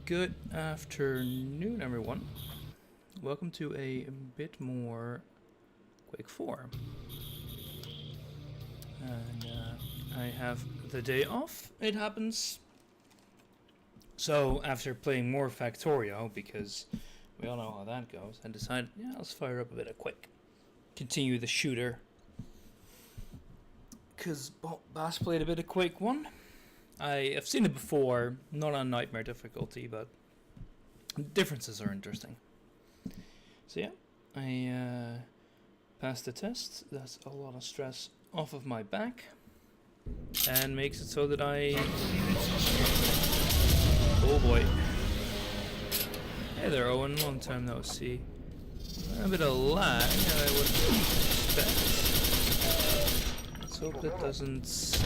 Good afternoon, everyone. Welcome to a bit more Quake 4. And I have the day off, it happens. So, after playing more Factorio, because we all know how that goes, I decided, yeah, let's fire up a bit of Quake. Continue the shooter. Because Bass played a bit of Quake 1. I've seen it before, not on Nightmare difficulty, but differences are interesting. So yeah, I passed the test. That's a lot of stress off of my back, and makes it so that I... Oh boy. Hey there, Owen. Long time no see. A bit of lag, I would expect. Let's hope that doesn't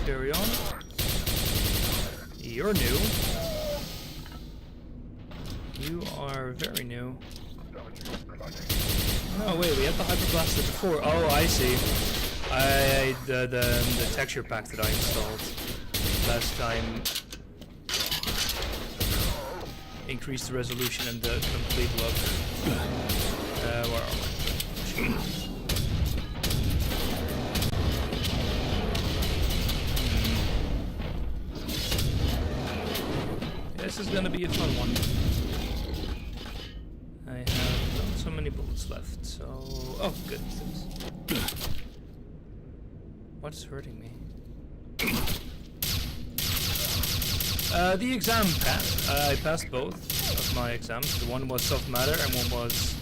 carry on. You're new. You are very new. No, wait, we had the Hyper Blaster before. Oh, I see. The texture pack that I installed last time increased the resolution and the complete look. Where are we? This is gonna be a fun one. I have not so many bullets left, so... Oh, good. What's hurting me? The exam passed. I passed both of my exams. The one was soft matter and one was...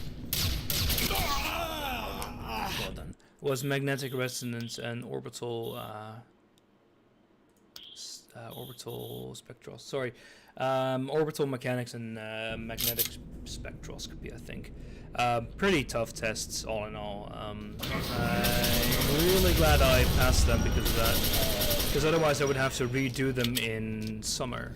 Well done. Was magnetic resonance and orbital... orbital spectral... Sorry. Orbital mechanics and magnetic spectroscopy, I think. Pretty tough tests, all in all. I'm really glad I passed them because of that. Because otherwise I would have to redo them in summer.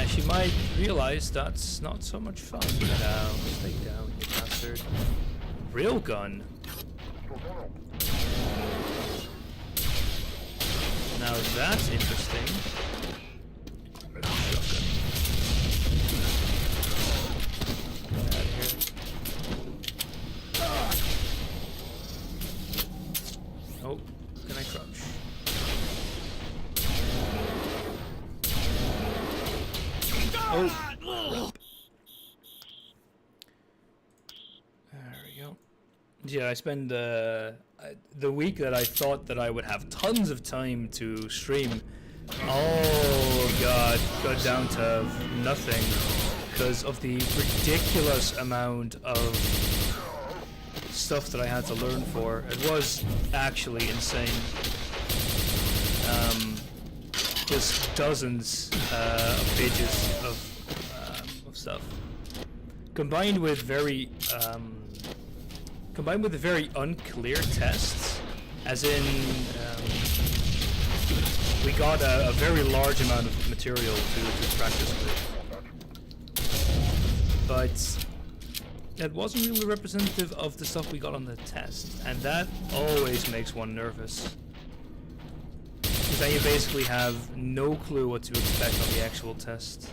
She might realize that's not so much fun. Now, stay down, you bastard. Railgun. Now that's interesting. Oh, can I crouch? Oh! There we go. Yeah, I spent the week that I thought that I would have tons of time to stream. Oh god, got down to nothing because of the ridiculous amount of stuff that I had to learn for. It was actually insane. Just dozens of pages of stuff, combined with very unclear tests. As in, we got a very large amount of material to practice with, but that wasn't really representative of the stuff we got on the test, and that always makes one nervous. Because then you basically have no clue what to expect on the actual test.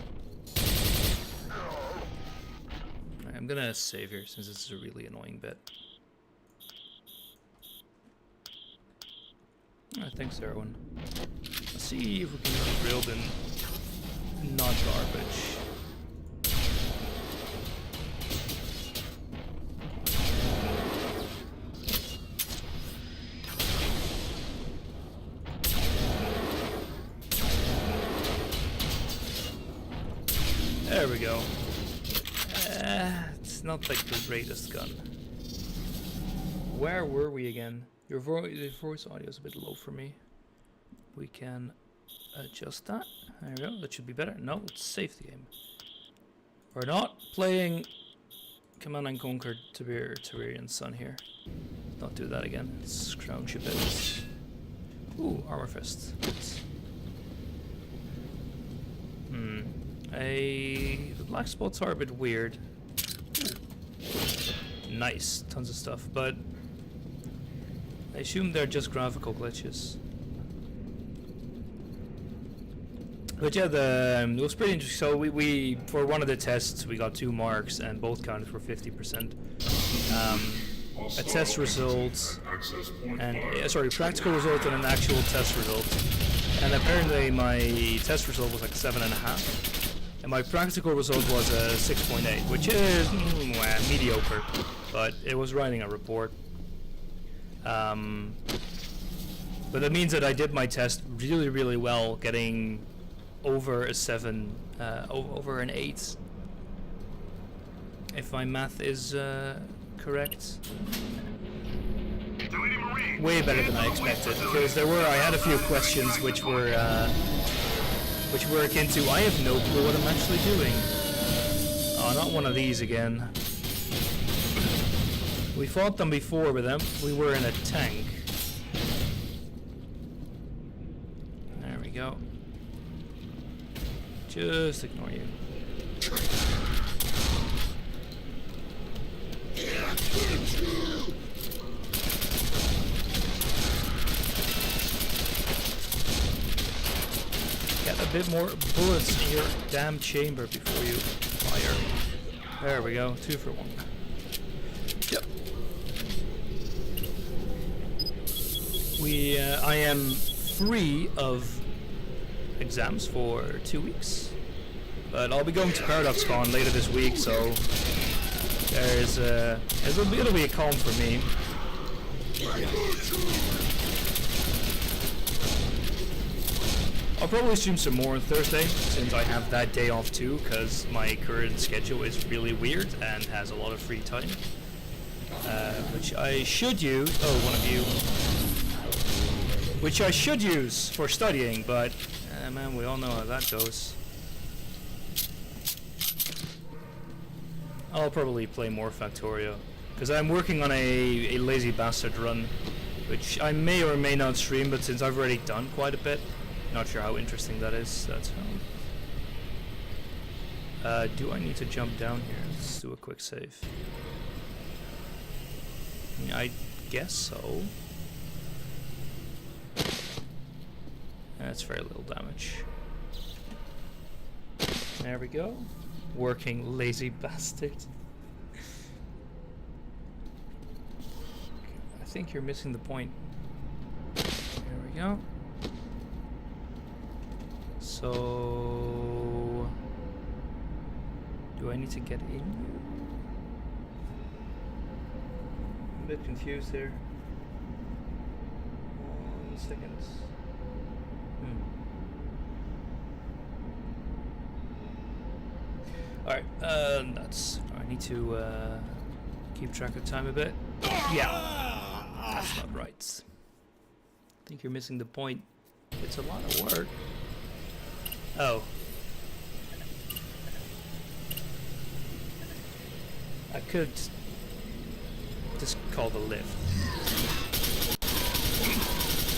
Right, I'm gonna save here since this is a really annoying bit. Thanks, everyone. Let's see if we can get drilled in not garbage. There we go. It's not like the greatest gun. Where were we again? Your voice audio is a bit low for me. We can adjust that. There we go. That should be better. No, let's save the game. We're not playing Command and Conquer Tiberian Sun here. Don't do that again. Let's crouch a bit. Ooh, Armor Fist. The black spots are a bit weird. Nice, tons of stuff, but I assume they're just graphical glitches. But yeah, it was pretty interesting. So we for one of the tests we got 2 marks and both counted for 50%. A test result and sorry, practical result and an actual test result. And apparently my test result was like 7.5, and my practical result was a 6.8, which is mediocre, but it was writing a report. But that means that I did my test really, really well, getting over a 7, over an 8, if my math is correct. Way better than I expected, because I had a few questions which were akin to, I have no clue what I'm actually doing. Oh, not one of these again. We fought them before, but then we were in a tank. There we go. Just ignore you. Get a bit more bullets in your damn chamber before you fire. There we go, 2 for 1. Yep. I am free of exams for 2 weeks, but I'll be going to ParadoxCon later this week, so it'll be a calm for me. I'll probably stream some more on Thursday, since I have that day off too, because my current schedule is really weird and has a lot of free time. Which I should use, one of you. Which I should use for studying, but man, we all know how that goes. I'll probably play more Factorio, because I'm working on a Lazy Bastard run, which I may or may not stream, but since I've already done quite a bit, not sure how interesting that is. That's how. Do I need to jump down here? Let's do a quick save. I guess so. That's very little damage. There we go. Working Lazy Bastard. I think you're missing the point. There we go. So, do I need to get in? I'm a bit confused here. 1 second. Alright, nuts. I need to keep track of time a bit. Yeah, that's not right. I think you're missing the point. It's a lot of work. Oh. I could just call the lift.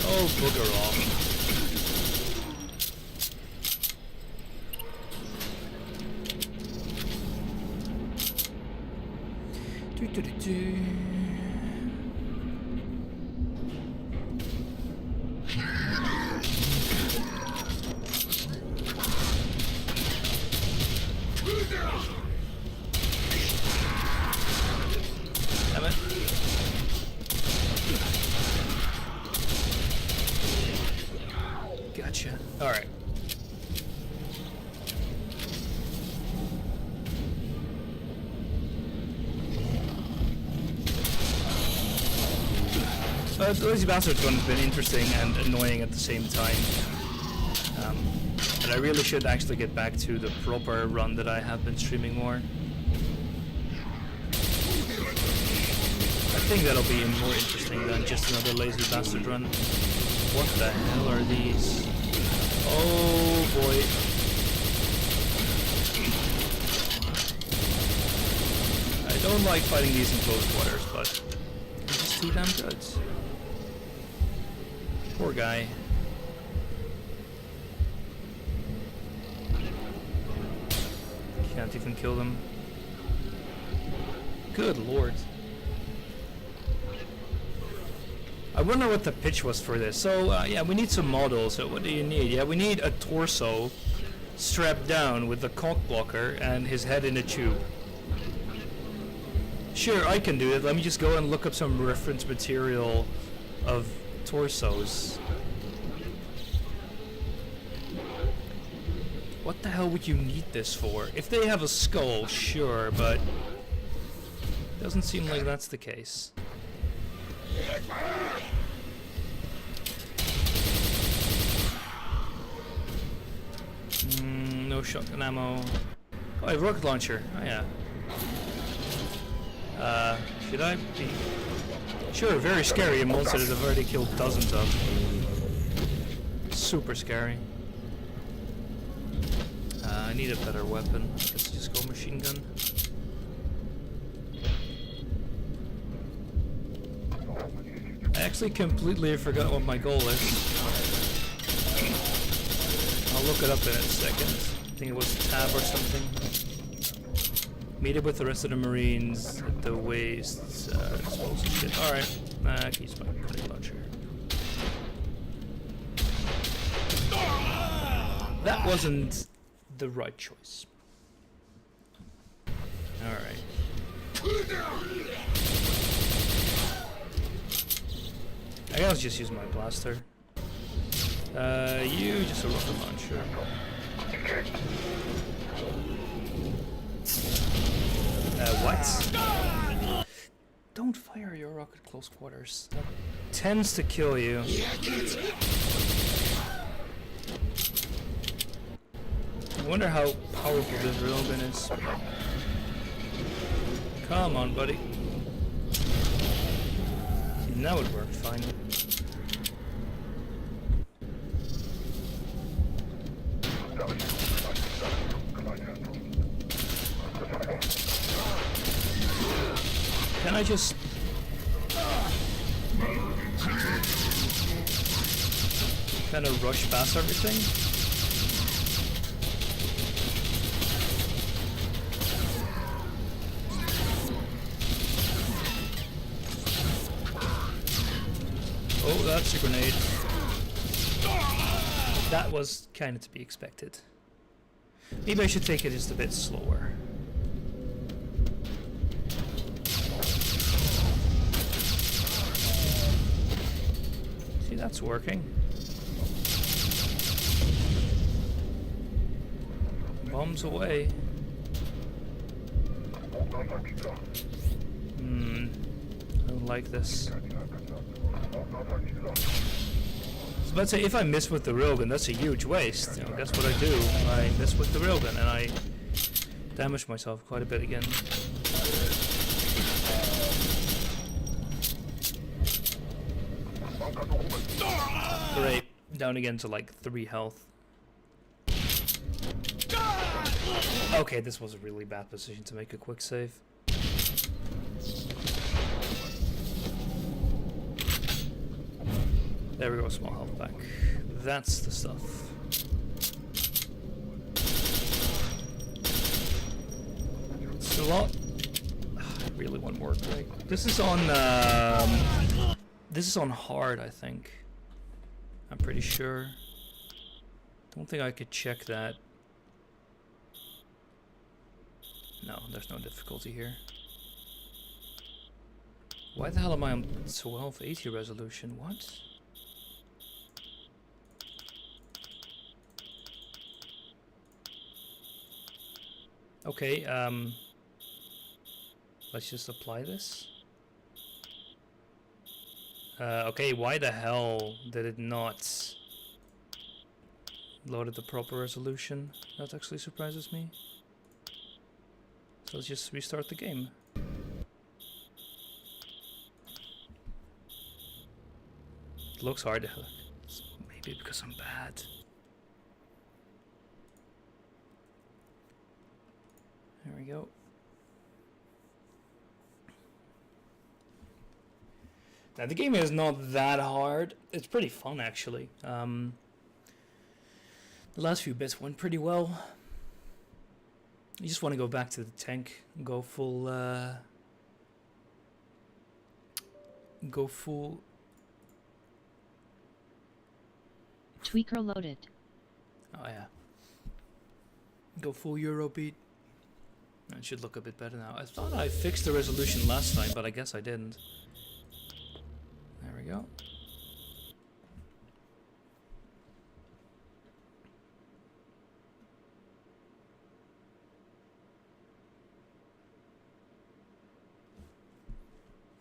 Oh, booger off. Do. Damn it. Gotcha. Alright. The Lazy Bastard one's been interesting and annoying at the same time. And I really should actually get back to the proper run that I have been streaming more. I think that'll be more interesting than just another Lazy Bastard run. What the hell are these? Oh boy. I don't like fighting these in close quarters, but they're just too damn good. Poor guy. Can't even kill them. Good lord. I wonder what the pitch was for this. So, yeah, we need some models. So what do you need? Yeah, we need a torso strapped down with the cock blocker and his head in a tube. Sure, I can do it. Let me just go and look up some reference material of torsos. What the hell would you need this for? If they have a skull, sure, but doesn't seem like that's the case. No shotgun ammo. Oh, I have a rocket launcher. Oh yeah. Should I be? Sure, very scary. A monster that I've already killed dozens of. Super scary. I need a better weapon. Let's just go machine gun. I actually completely forgot what my goal is. I'll look it up in a second. I think it was tab or something. Meet up with the rest of the Marines at the waste. Explosive shit. Alright. I can use my grenade launcher. That wasn't the right choice. Alright. I guess I'll just use my blaster. You just a rocket launcher. What? Don't fire your rocket close quarters. That tends to kill you. I wonder how powerful this railgun is. Come on, buddy. Now it worked fine. Can I just... kind of rush past everything? Oh, that's a grenade. That was kind of to be expected. Maybe I should take it just a bit slower. See, that's working. Bombs away. I don't like this. I was about to say, if I miss with the railgun, that's a huge waste. You know, that's what I do. I miss with the railgun and I damage myself quite a bit again. Great. Down again to like 3 health. Okay, this was a really bad position to make a quick save. There we go, small health back. That's the stuff. It's a lot. I really want more Quake. This is on hard, I think. I'm pretty sure. Don't think I could check that. No, there's no difficulty here. Why the hell am I on 1280 resolution? What? Okay, let's just apply this. Okay, why the hell did it not load at the proper resolution? That actually surprises me. So let's just restart the game. It looks hard. Maybe because I'm bad. There we go. Now the game is not that hard. It's pretty fun actually. The last few bits went pretty well. You just want to go back to the tank, go full. Tweaker loaded. Oh yeah. Go full Eurobeat. That should look a bit better now. I thought I fixed the resolution last time, but I guess I didn't. There we go.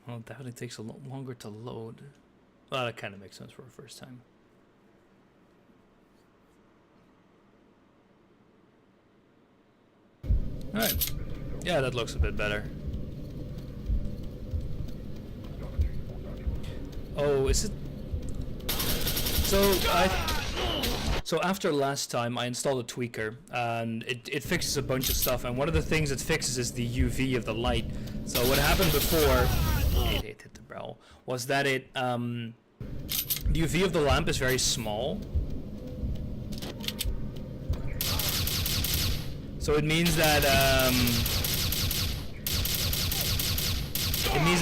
Well, it definitely takes a lot longer to load. Well, that kind of makes sense for a first time. Alright. Yeah, that looks a bit better. Oh, is it? So after last time, I installed a tweaker, and it fixes a bunch of stuff. And one of the things it fixes is the UV of the light. So what happened before, it hit the barrel, was that the UV of the lamp is very small. So it means that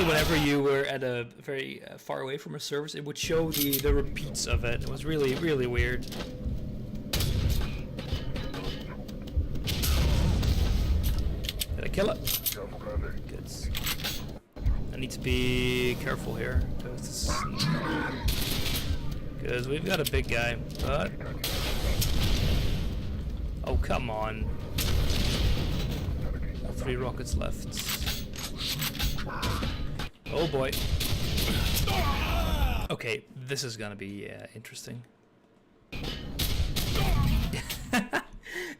whenever you were at a very far away from a service, it would show the repeats of it. It was really, really weird. Did I kill it? Good. I need to be careful here, because we've got a big guy, but... Oh, come on. 3 rockets left. Oh boy. Okay, this is gonna be interesting.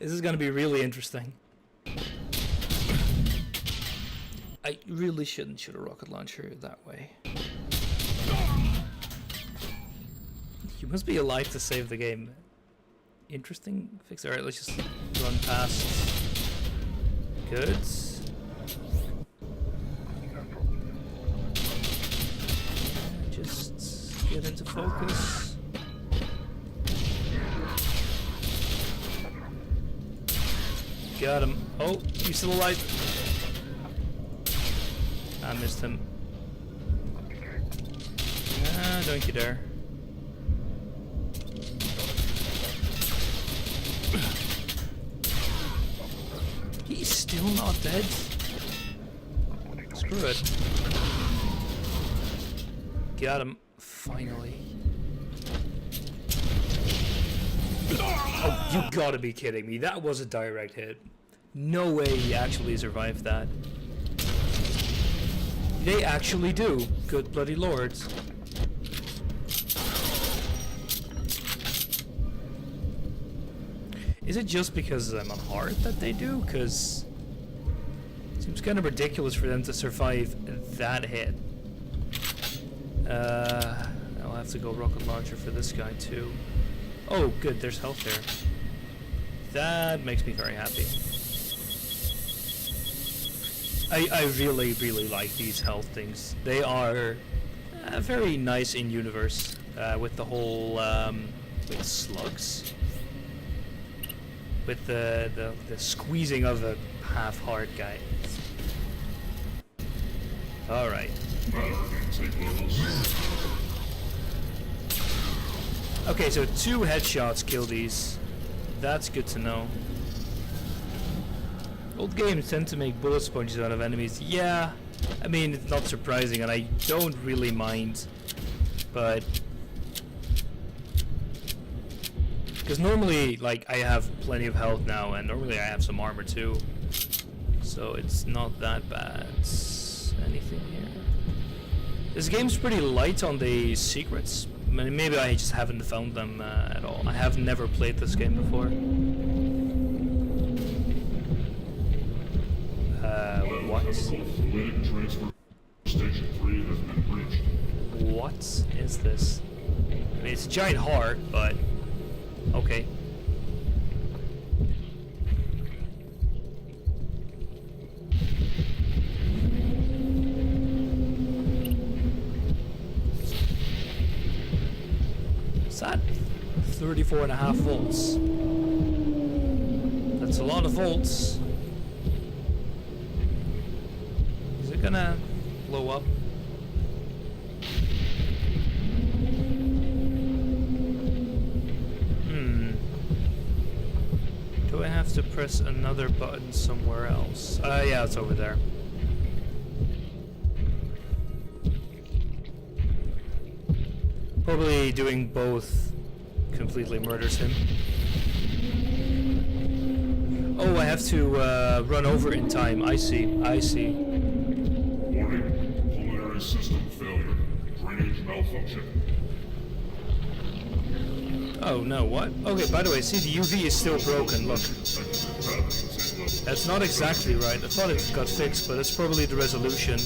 This is gonna be really interesting. I really shouldn't shoot a rocket launcher that way. You must be alive to save the game. Interesting fix. Alright, let's just run past. Good. Just get into focus. Got him. Oh, he's still alive. I missed him. Ah, don't you dare. He's still not dead. Screw it. Got him. Finally. Oh, you gotta be kidding me. That was a direct hit. No way he actually survived that. They actually do. Good bloody lords. Is it just because I'm on hard that they do? Because it seems kind of ridiculous for them to survive that hit. I'll have to go rocket launcher for this guy too. Oh, good. There's health there. That makes me very happy. I really, really like these health things. They are very nice in universe with the whole with slugs. With the squeezing of a half-heart guy. Alright. Okay, so 2 headshots kill these. That's good to know. Old games tend to make bullet sponges out of enemies. Yeah, I mean, it's not surprising, and I don't really mind. But... because normally, like, I have plenty of health now, and normally I have some armor too. So it's not that bad. Anything here? This game's pretty light on the secrets. Maybe I just haven't found them at all. I have never played this game before. What? What is this? I mean, it's a giant heart, but... okay. What's that? 34.5 volts. That's a lot of volts. Is it gonna blow up? Do I have have to press another button somewhere else. Yeah, it's over there. Probably doing both completely murders him. Oh, I have to run over in time. I see. I see. Warning, pulmonary system failure. Drainage malfunction. Oh no, what? Okay, by the way, see, the UV is still broken, look. That's not exactly right. I thought it got fixed, but it's probably the resolution.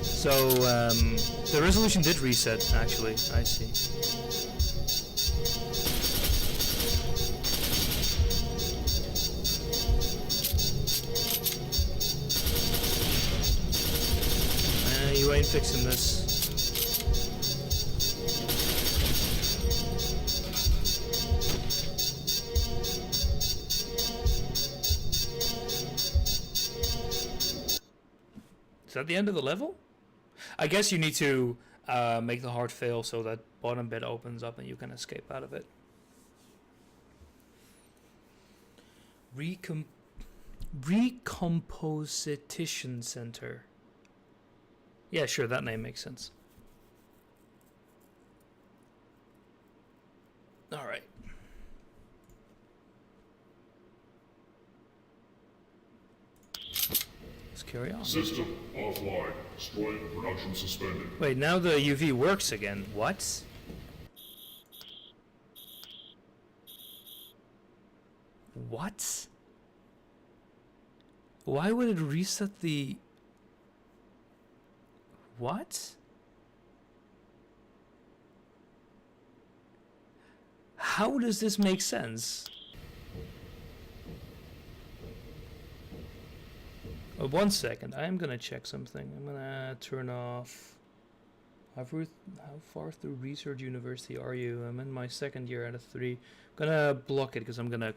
So, the resolution did reset, actually. I see. You ain't fixing this. Is that the end of the level? I guess you need to make the hard fail so that bottom bit opens up and you can escape out of it. Recomposition Center. Yeah, sure, that name makes sense. Alright. Let's carry on. System offline. Destroyed. Production suspended. Wait, now the UV works again. What? What? Why would it reset the... What? How does this make sense? Oh, 1 second, I am gonna check something. I'm gonna turn off... How far through Research University are you? I'm in my 2nd year out of 3. I'm gonna block it because I'm gonna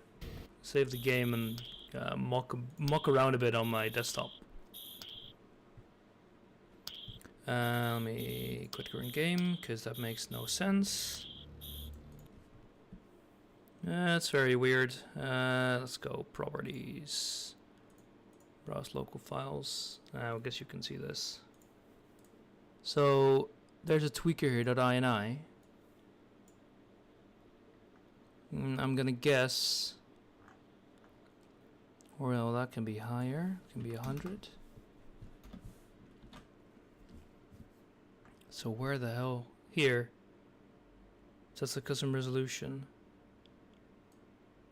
save the game and muck around a bit on my desktop. Let me quit current game because that makes no sense. That's very weird. Let's go properties. Browse local files. I guess you can see this. So there's a tweaker here .ini. I'm gonna guess. Well, that can be higher. It can be 100. So where the hell? Here. So that's the custom resolution.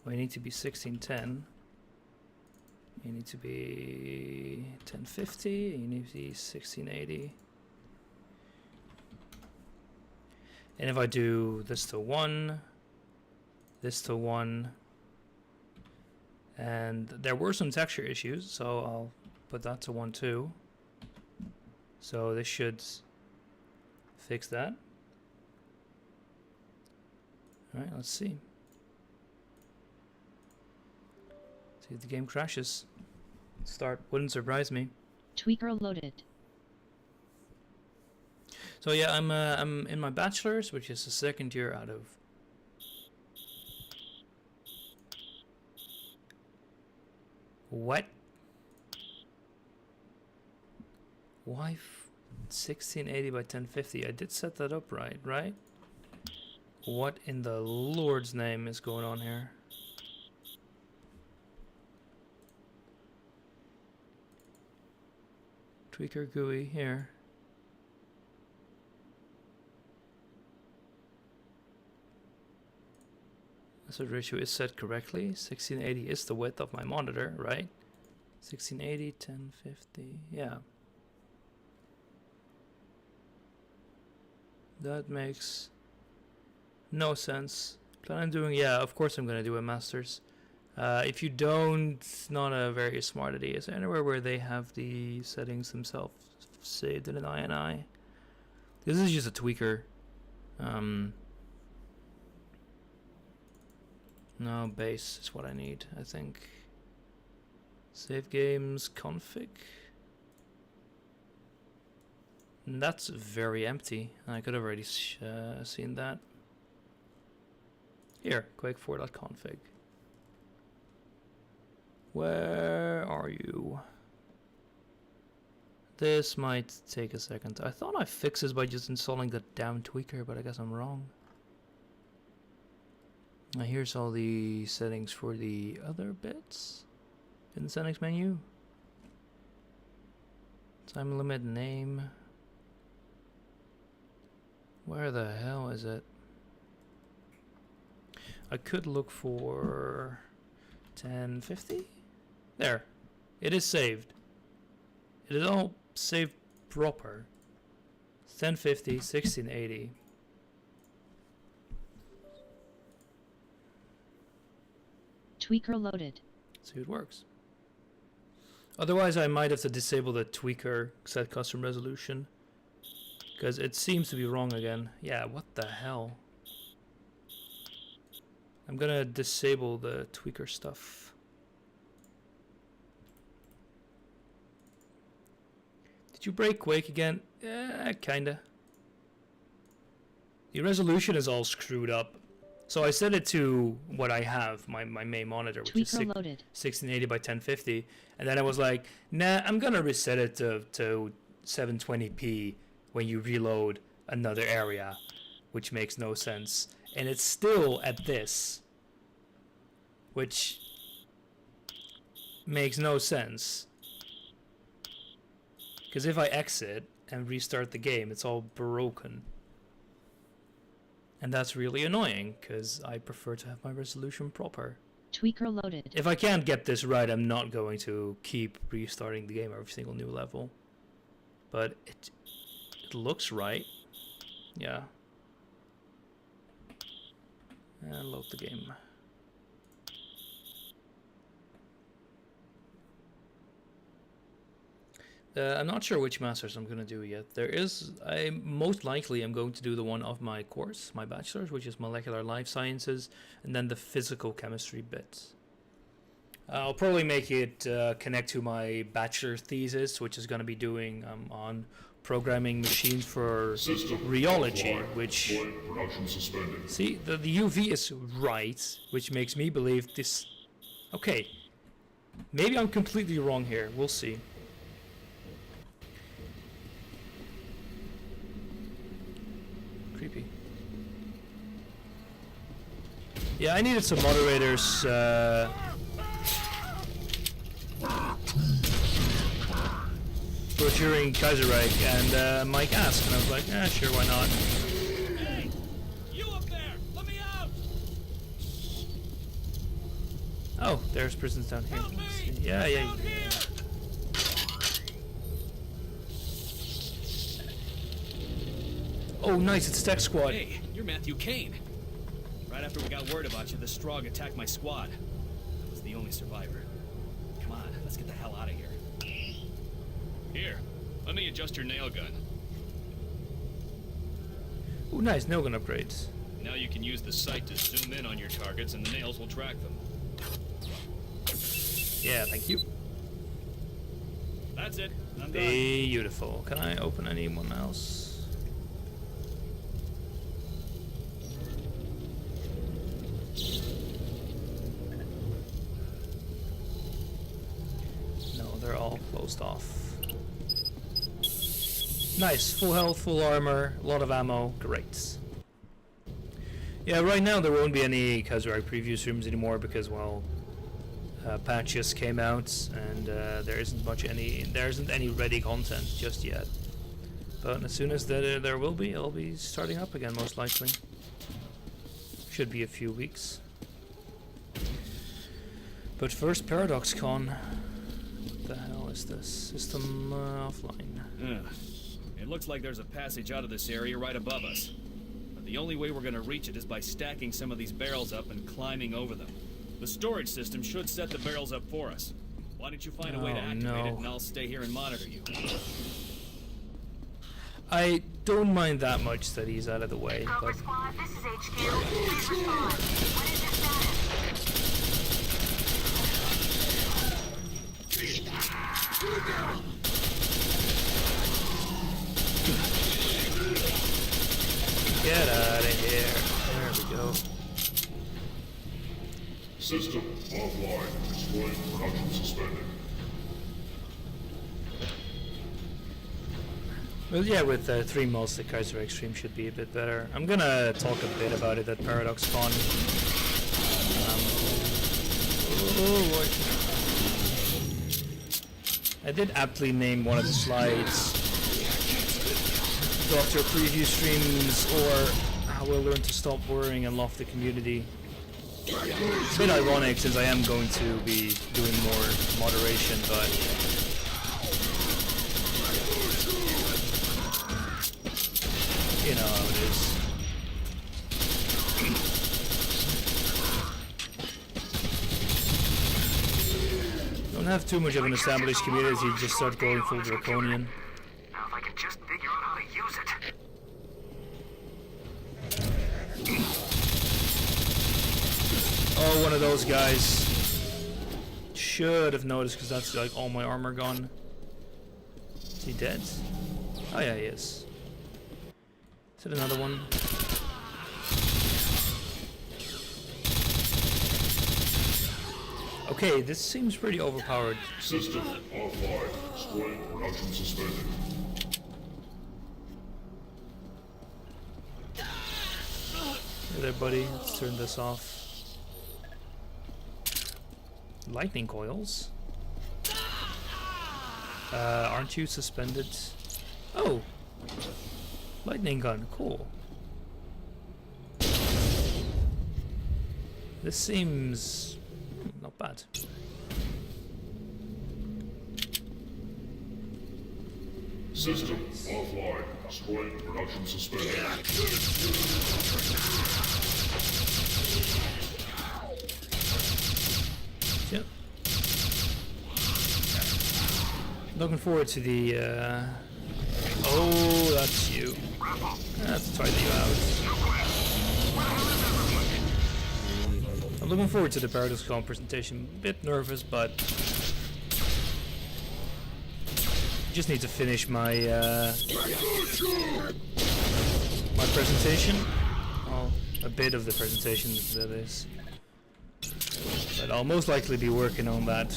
We need to be 1610. You need to be 1050. You need to be 1680. And if I do this to 1, this to 1, and there were some texture issues, so I'll put that to 1 too. So this should fix that. Alright, let's see. See if the game crashes. Start. Wouldn't surprise me. Tweaker loaded. So yeah, I'm in my bachelor's, which is the 2nd year out of... What? Why 1680 by 1050? I did set that up right? What in the Lord's name is going on here? Tweaker GUI here. Aspect ratio is set correctly. 1680 is the width of my monitor, right? 1680, 1050, yeah. That makes no sense. Plan on doing, yeah, of course I'm gonna do a masters. If you don't, it's not a very smart idea. Is there anywhere where they have the settings themselves saved in an INI? This is just a tweaker. No, base is what I need, I think. Save games, config. And that's very empty. I could have already seen that. Here, quake4.config. Where are you? This might take a second. I thought I fixed this by just installing the damn tweaker, but I guess I'm wrong. Now here's all the settings for the other bits in the settings menu. Time limit, name. Where the hell is it? I could look for 1050. There. It is saved. It is all saved proper. 1050, 1680. Tweaker loaded. See, it works. Otherwise, I might have to disable the tweaker set custom resolution. Because it seems to be wrong again. Yeah, what the hell? I'm gonna disable the tweaker stuff. Did you break Quake again? Kinda. The resolution is all screwed up. So I set it to what I have, my main monitor, which is 1680 by 1050. And then I was like, nah, I'm gonna reset it to 720p when you reload another area, which makes no sense. And it's still at this, which makes no sense. Because if I exit and restart the game, it's all broken. And that's really annoying, because I prefer to have my resolution proper. Tweaker loaded. If I can't get this right, I'm not going to keep restarting the game every single new level. But it looks right. Yeah. And load the game. I'm not sure which masters I'm going to do yet. I most likely am going to do the one of my course, my bachelor's, which is molecular life sciences, and then the physical chemistry bits. I'll probably make it connect to my bachelor thesis, which is going to be doing on programming machines for rheology, which... See, the UV is right, which makes me believe this... Okay, maybe I'm completely wrong here. We'll see. Creepy. Yeah, I needed some moderators during Kaiserreich, and Mike asked, and I was like, yeah, sure, why not? Hey! You up there! Let me out! Oh, there's prisons down here. Help me! Yeah. Down here! Oh, nice, it's Tech Squad. Hey, you're Matthew Kane. Right after we got word about you, the Strogg attacked my squad. I was the only survivor. Come on, let's get the hell out of here. Here, let me adjust your nail gun. Oh, nice, nail gun upgrades. Now you can use the sight to zoom in on your targets and the nails will track them. Yeah, thank you. That's it. I'm done. Beautiful. Can I open anyone else? No, they're all closed off. Nice, full health, full armor, a lot of ammo, great. Yeah, right now there won't be any Kaiserreich preview streams anymore because, well, patch just came out and there isn't any ready content just yet. But as soon as there will be, I'll be starting up again most likely. Should be a few weeks. But first, ParadoxCon. What the hell is this? System offline. It looks like there's a passage out of this area right above us. But the only way we're gonna reach it is by stacking some of these barrels up and climbing over them. The storage system should set the barrels up for us. Why don't you find a way to activate it and I'll stay here and monitor you. I don't mind that much that he's out of the way, Cobra but... Squad, this is HQ. Please respond. What is your status? Get out of here. There we go. System offline. Exploit production suspended. Well, yeah, with 3 mods, the Kaiser Extreme should be a bit better. I'm gonna talk a bit about it at ParadoxCon. I did aptly name one of the slides Doctor Preview Streams or How We'll Learn to Stop Worrying and Love the Community. It's a bit ironic since I am going to be doing more moderation, but you know how it is. Don't have too much of an established community, just start going full draconian. Now if I can just figure out how to use it. Oh, one of those guys. Should have noticed because that's like all my armor gone. Is he dead? Oh yeah, he is. Is it another one? Okay, this seems pretty overpowered. System offline. Exploit production suspended. Hey there, buddy. Let's turn this off. Lightning coils? Aren't you suspended? Oh! Lightning gun, cool. This seems not bad. System offline. Exploit production suspended. Yep. Looking forward to the oh, that's you. I have to try you out. I'm looking forward to the ParadoxCon presentation. A bit nervous, but just need to finish my my presentation. Well, a bit of the presentation, that is. But I'll most likely be working on that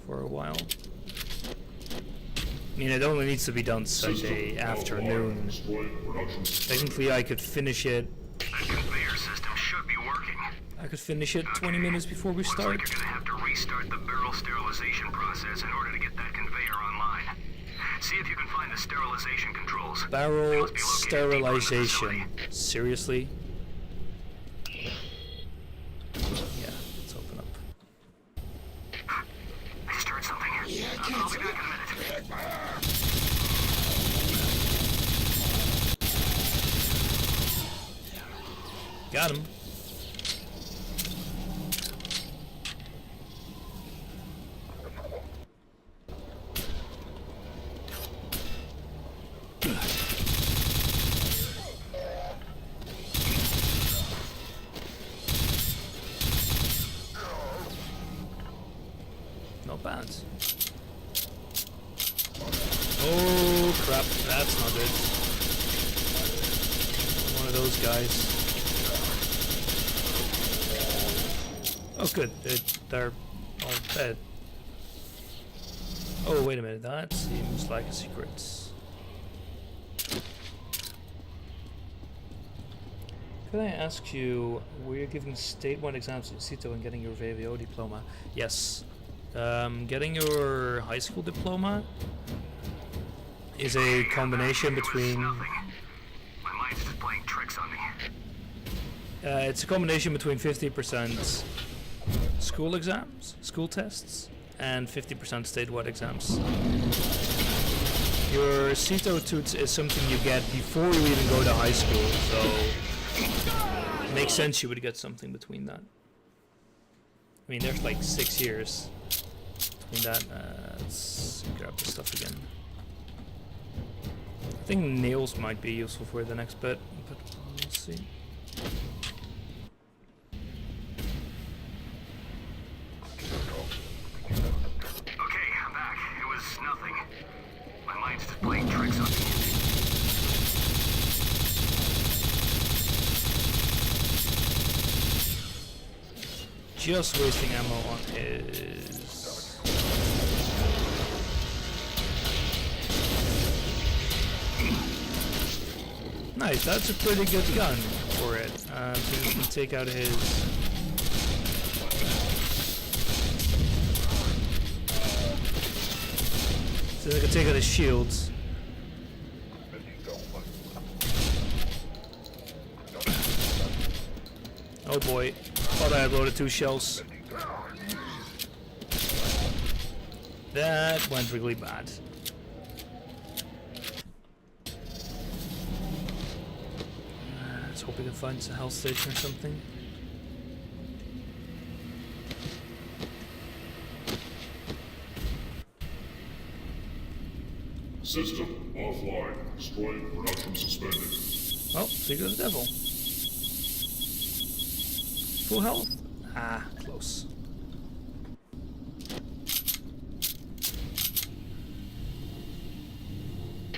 for a while. I mean, it only needs to be done Sunday afternoon. Technically, I could finish it. The conveyor system should be working. I could finish it 20 minutes before we start. Looks like you're gonna have to restart the barrel sterilization process in order to get that conveyor online. See if you can find the sterilization controls. Barrel sterilization. Seriously? Yeah, let's open up. I just heard something. I'll be back in a minute. Got him. Not bad. Oh crap, that's not good. One of those guys. Oh good, they're all dead. Oh wait a minute, that seems like a secret. Could I ask you, were you giving statewide exams in CITO and getting your VWO diploma? Yes. Getting your high school diploma is a combination between... My mind's just playing tricks on me. It's a combination between 50% school exams, school tests, and 50% statewide exams. Your CITO toots is something you get before you even go to high school, so it makes sense you would get something between that. I mean, there's like 6 years between that. Let's grab the stuff again. I think nails might be useful for the next bit, but let's see. Okay, I'm back. It was nothing. My mind's just playing tricks on me. just wasting ammo on his. Nice, that's a pretty good gun for it. So we can take out his. So I can take out his shields. Oh boy, thought I had loaded 2 shells. That went really bad. Let's hope we can find a health station or something. System offline. Destroyed. Production suspended. Oh, figure of the devil. Full health? Ah, close.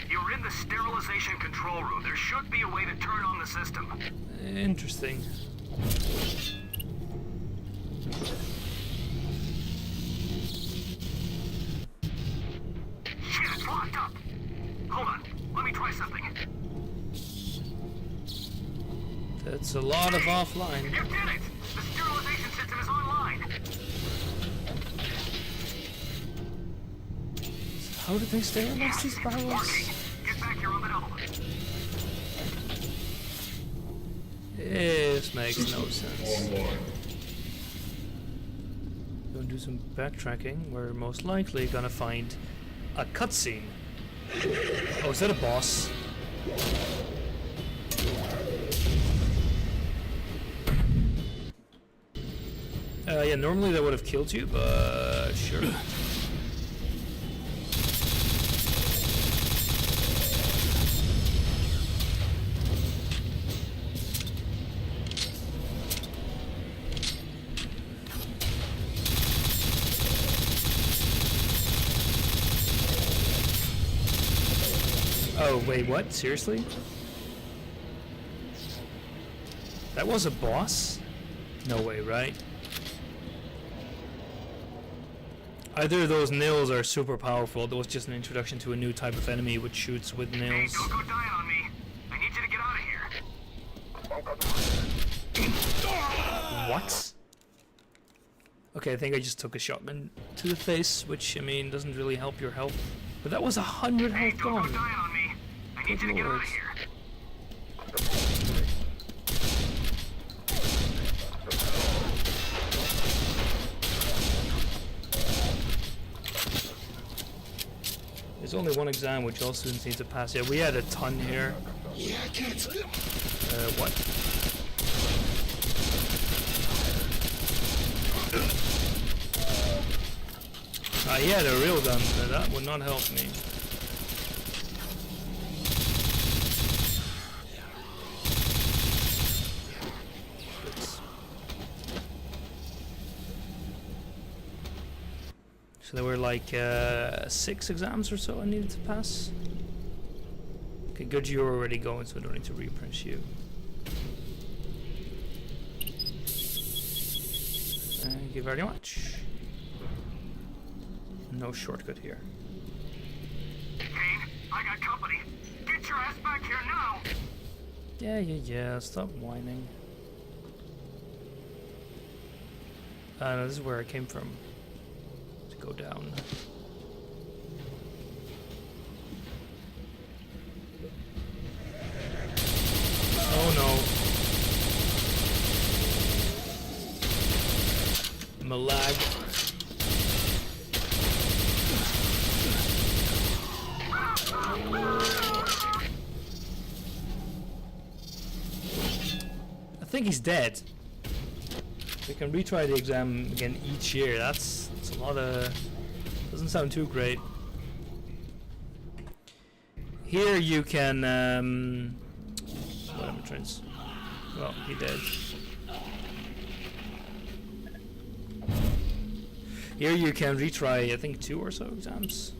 You're in the sterilization control room. There should be a way to turn on the system. Interesting. Shit, it's locked up. Hold on. Let me try something. That's a lot of offline. You did it! The sterilization system is online. How do they sterilize these barrels? Working. Get back here on the double. This makes no sense. Online. Gonna do some backtracking. We're most likely gonna find a cutscene. Oh, is that a boss? Yeah, normally that would have killed you, but sure. Oh, wait, what? Seriously? That was a boss? No way, right? Either of those nails are super powerful. That was just an introduction to a new type of enemy which shoots with Hey, nails. don't go dying on me. I need you to get out of here. What? Okay, I think I just took a shotgun to the face, which, I mean, doesn't really help your health. But that was 100 Hey, health don't go gone. dying on me. I need you to get out of here. There's only one exam which all students need to pass. Yeah, we had a ton here. What? He had a real gun, but that would not help me. So there were like 6 exams or so I needed to pass. Okay, good, you're already going, so I don't need to reprint you. Thank you very much. No shortcut here. Kane, I got company. Get your ass back here now. Yeah, stop whining. No, this is where I came from. To go down. Oh no. Malag. I think he's dead. We can retry the exam again each year. That's a lot of... Doesn't sound too great. Here you can... what entrance? Well, he did. Here you can retry, I think, 2 or so exams.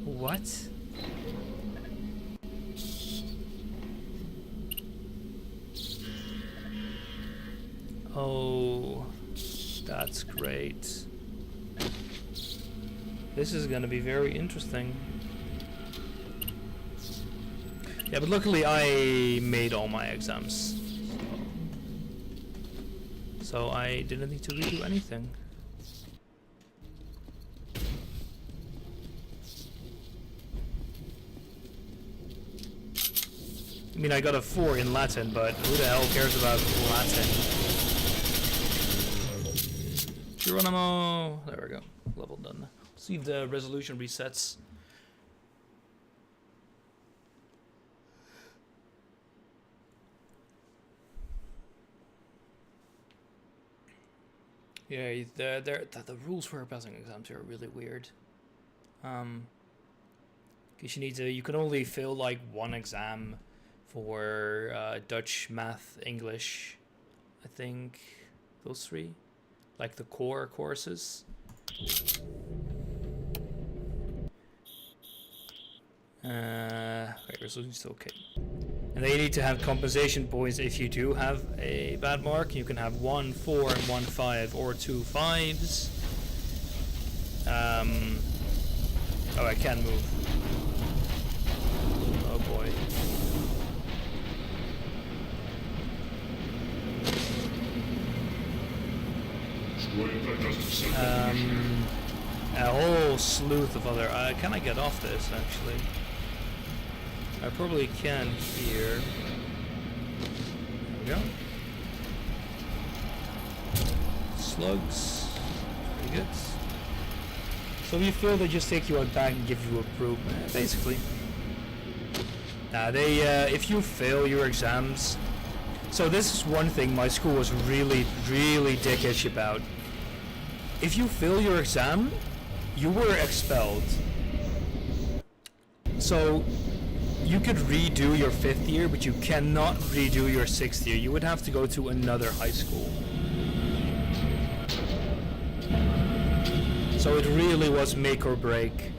What? Oh, that's great. This is gonna be very interesting. Yeah, but luckily I made all my exams. So I didn't need to redo anything. I mean, I got a 4 in Latin, but who the hell cares about Latin? Geronimo! There we go. Level done. See if the resolution resets. Yeah, the rules for passing exams are really weird. Because you can only fail like one exam for Dutch, Math, English. I think those 3, like the core courses. Wait, resolution's still okay. And they need to have compensation points if you do have a bad mark. You can have 1 4 and 1 5 or 2 5s. Oh, I can move. Oh boy. A whole sleuth of other. Can I get off this actually? I probably can here. There we go. Slugs. Pretty good. So if you fail, they just take you out back and give you a probe, basically. If you fail your exams, so this is one thing my school was really dickish about. If you fail your exam, you were expelled. So you could redo your 5th year, but you cannot redo your 6th year. You would have to go to another high school. So it really was make or break.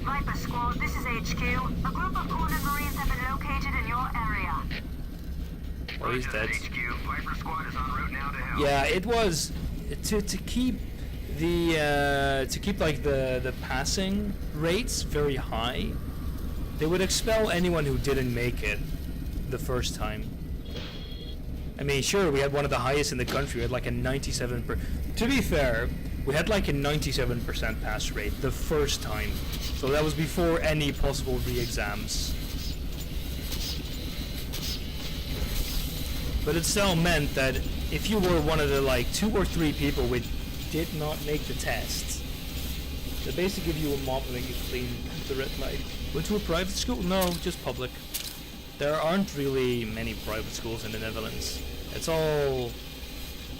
Viper Squad, this is HQ. A group of wounded Marines have been located in your area. Oh, he's dead. HQ. Viper Squad is en route now to help. Yeah, it was to keep like the passing rates very high. They would expel anyone who didn't make it the first time. I mean, sure, we had one of the highest in the country. We had like a 97%. To be fair, we had like a 97% pass rate the first time. So that was before any possible re-exams. But it still meant that if you were one of the like 2 or 3 people which did not make the test, they basically give you a mop and make you clean the red light. Went to a private school? No, just public. There aren't really many private schools in the Netherlands. It's all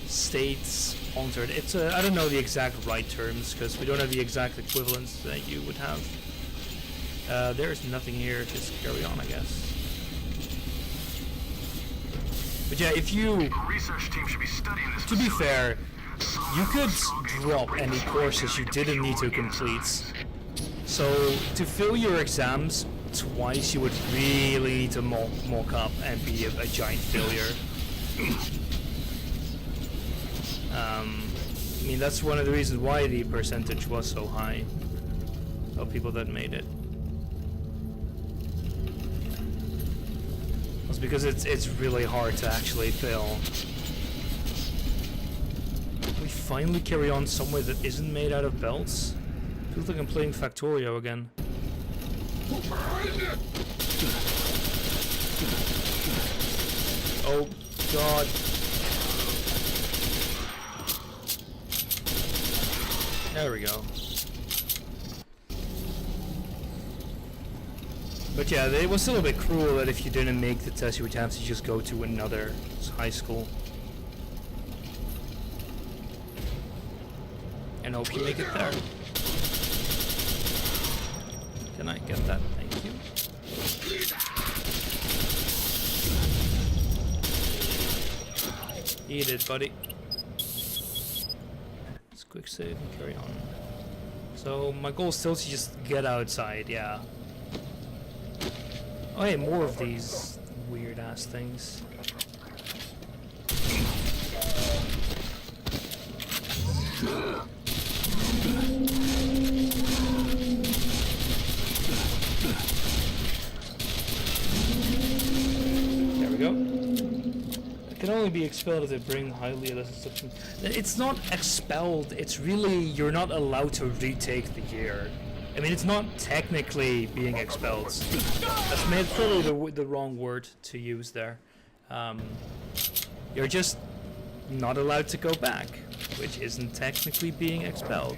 state-sponsored. It's I don't know the exact right terms because we don't have the exact equivalents that you would have. There's nothing here. Just carry on, I guess. But yeah, if you, A research team should be studying this. to be fair, you could drop any courses you didn't need to complete. So to fill your exams twice, you would really need to mock up and be a giant failure. I mean, that's one of the reasons why the percentage was so high of people that made it. It's because it's really hard to actually fail. We finally carry on somewhere that isn't made out of belts. Feels like I'm playing Factorio again. Oh god. There we go. But yeah, it was still a bit cruel that if you didn't make the test, you would have to just go to another high school. And hope you make it there. Can I get that? Thank you. Eat it, buddy. Let's quick save and carry on. So my goal is still to just get outside, yeah. Oh hey, more of these weird ass things. There we go. It can only be expelled if they bring highly illicit substance. It's not expelled, it's really you're not allowed to retake the year. I mean, it's not technically being expelled. That's probably the wrong word to use there. You're just not allowed to go back, which isn't technically being expelled.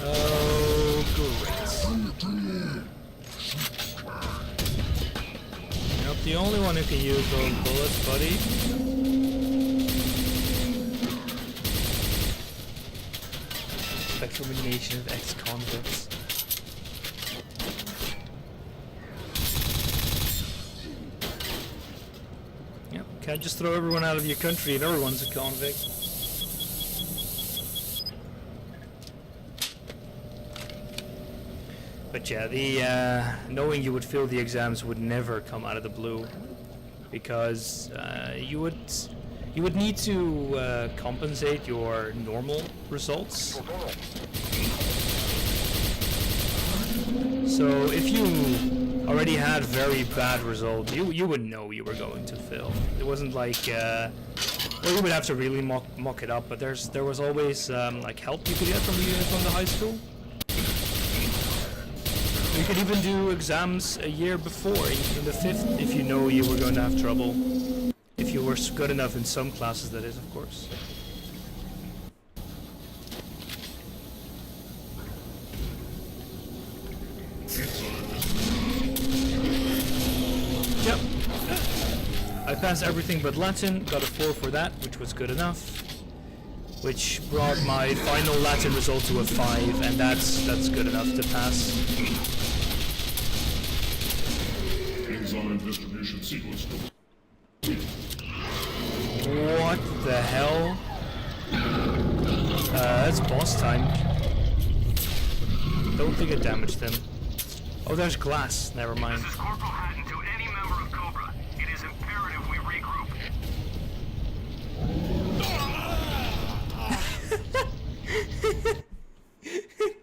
Oh, great. You're not the only one who can use those bullets, buddy. Extermination of ex-convicts. Yep, can't just throw everyone out of your country if everyone's a convict. But yeah, the knowing you would fail the exams would never come out of the blue, because you would need to compensate your normal results. So if you already had very bad results, you would know you were going to fail. It wasn't like, well, you would have to really mock it up. But there was always like help you could get from the high school. You could even do exams a year before, in the 5th, if you know you were going to have trouble. If you were good enough in some classes, that is, of course. Yep. I passed everything but Latin, got a 4 for that, which was good enough. Which brought my final Latin result to a 5, and that's good enough to pass. Enzyme distribution sequence. What the hell? That's boss time. Don't think it damaged him. Oh, there's glass. Never mind. This is Corporal Hatton to any member of Cobra. It is imperative we regroup.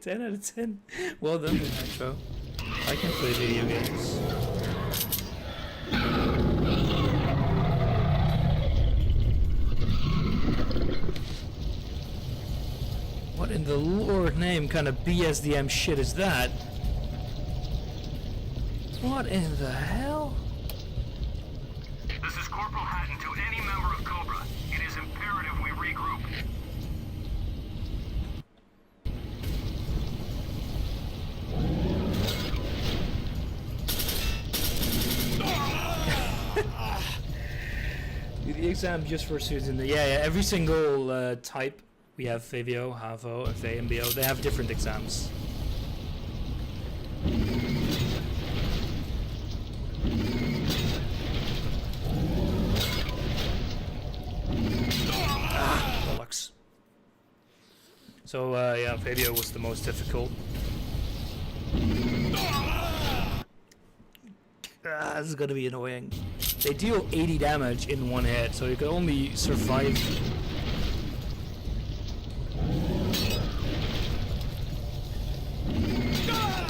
10 out of 10. Well done, Nitro. I can play video games. What in the Lord name kind of BSDM shit is that? What in the hell? This is Corporal Hatton to any member of Cobra. It is imperative we regroup. The exam just for students. Yeah, every single type. We have FAVO, HAVO, FA, and BO. They have different exams. Bollocks. So, yeah, FAVO was the most difficult. This is gonna be annoying. They deal 80 damage in one hit, so you can only survive.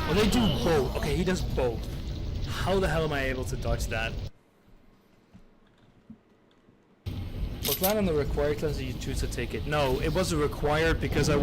Well, they do both. Okay, he does both. How the hell am I able to dodge that? Was that on the required class, or you choose to take it? No, it wasn't required because I